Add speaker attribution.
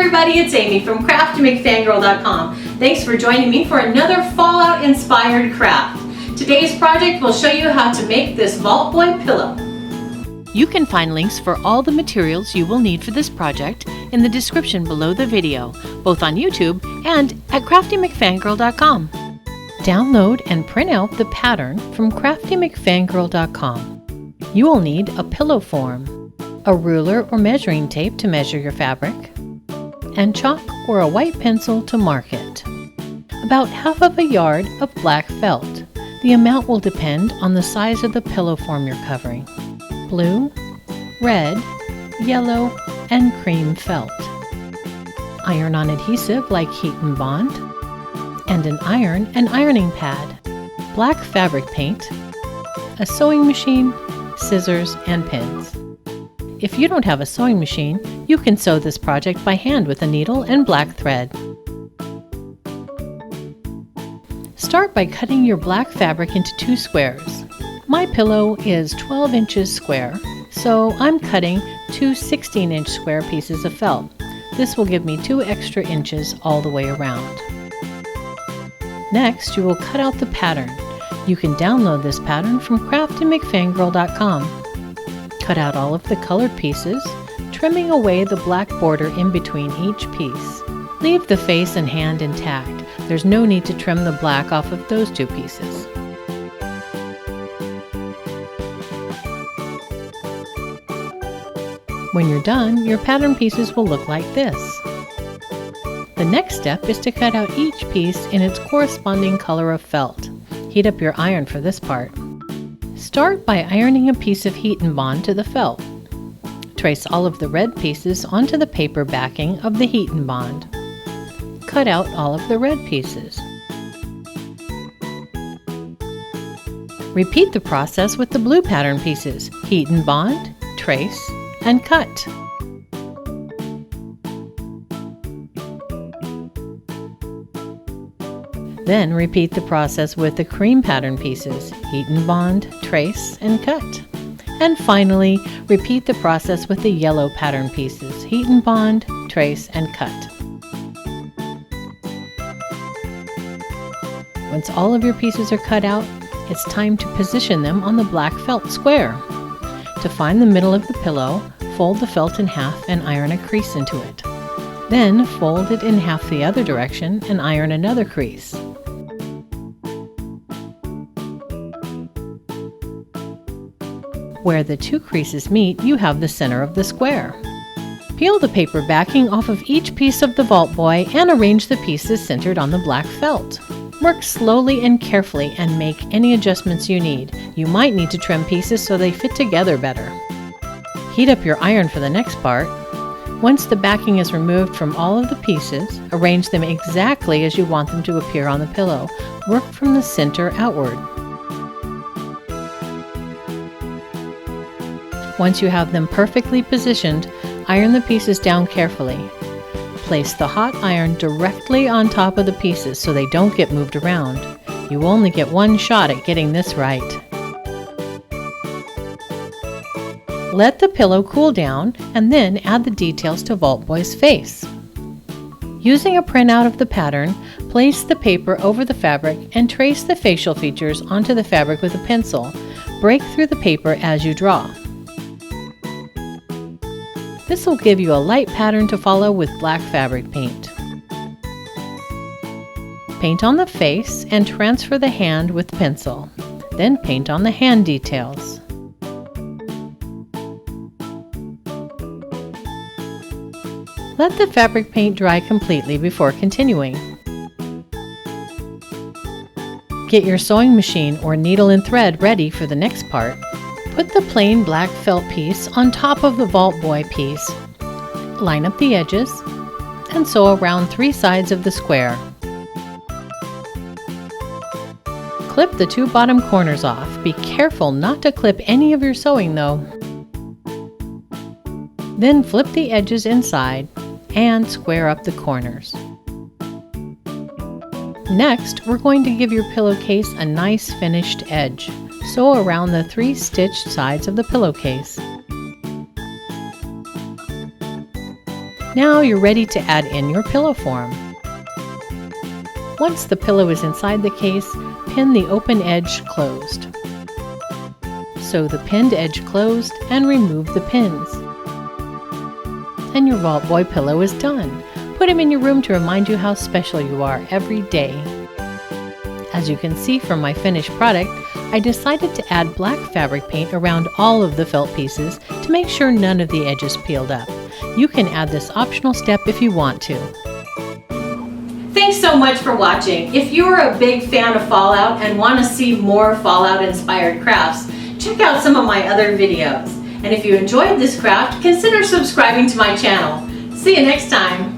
Speaker 1: everybody, it's Amy from CraftyMcFangirl.com. Thanks for joining me for another Fallout inspired craft. Today's project will show you how to make this Vault Boy pillow.
Speaker 2: You can find links for all the materials you will need for this project in the description below the video, both on YouTube and at CraftyMcFangirl.com. Download and print out the pattern from CraftyMcFangirl.com. You will need a pillow form, a ruler or measuring tape to measure your fabric, and chalk or a white pencil to mark it. About half of a yard of black felt. The amount will depend on the size of the pillow form you're covering. Blue, red, yellow, and cream felt. Iron-on adhesive like Heat and Bond, and an iron and ironing pad, black fabric paint, a sewing machine, scissors, and pins. If you don't have a sewing machine, you can sew this project by hand with a needle and black thread. Start by cutting your black fabric into 2 squares. My pillow is 12 inches square, so I'm cutting 2 16-inch square pieces of felt. This will give me 2 extra inches all the way around. Next, you will cut out the pattern. You can download this pattern from CraftyMcFangirl.com. Cut out all of the colored pieces, trimming away the black border in between each piece. Leave the face and hand intact. There's no need to trim the black off of those 2 pieces. When you're done, your pattern pieces will look like this. The next step is to cut out each piece in its corresponding color of felt. Heat up your iron for this part. Start by ironing a piece of Heat and Bond to the felt. Trace all of the red pieces onto the paper backing of the Heat and Bond. Cut out all of the red pieces. Repeat the process with the blue pattern pieces. Heat and Bond, trace, and cut. Then repeat the process with the cream pattern pieces. Heat and Bond, trace, and cut. And finally, repeat the process with the yellow pattern pieces. Heat and Bond, trace, and cut. Once all of your pieces are cut out, it's time to position them on the black felt square. To find the middle of the pillow, fold the felt in half and iron a crease into it. Then fold it in half the other direction and iron another crease. Where the 2 creases meet, you have the center of the square. Peel the paper backing off of each piece of the Vault Boy and arrange the pieces centered on the black felt. Work slowly and carefully and make any adjustments you need. You might need to trim pieces so they fit together better. Heat up your iron for the next part. Once the backing is removed from all of the pieces, arrange them exactly as you want them to appear on the pillow. Work from the center outward. Once you have them perfectly positioned, iron the pieces down carefully. Place the hot iron directly on top of the pieces so they don't get moved around. You only get one shot at getting this right. Let the pillow cool down and then add the details to Vault Boy's face. Using a printout of the pattern, place the paper over the fabric and trace the facial features onto the fabric with a pencil. Break through the paper as you draw. This will give you a light pattern to follow with black fabric paint. Paint on the face and transfer the hand with pencil. Then paint on the hand details. Let the fabric paint dry completely before continuing. Get your sewing machine or needle and thread ready for the next part. Put the plain black felt piece on top of the Vault Boy piece. Line up the edges and sew around 3 sides of the square. Clip the 2 bottom corners off. Be careful not to clip any of your sewing though. Then flip the edges inside and square up the corners. Next, we're going to give your pillowcase a nice finished edge. Sew around the 3 stitched sides of the pillowcase. Now you're ready to add in your pillow form. Once the pillow is inside the case, pin the open edge closed. Sew the pinned edge closed and remove the pins. And your Vault Boy pillow is done. Put him in your room to remind you how special you are every day. As you can see from my finished product, I decided to add black fabric paint around all of the felt pieces to make sure none of the edges peeled up. You can add this optional step if you want to.
Speaker 1: Thanks so much for watching. If you're a big fan of Fallout and want to see more Fallout inspired crafts, check out some of my other videos. And if you enjoyed this craft, consider subscribing to my channel. See you next time.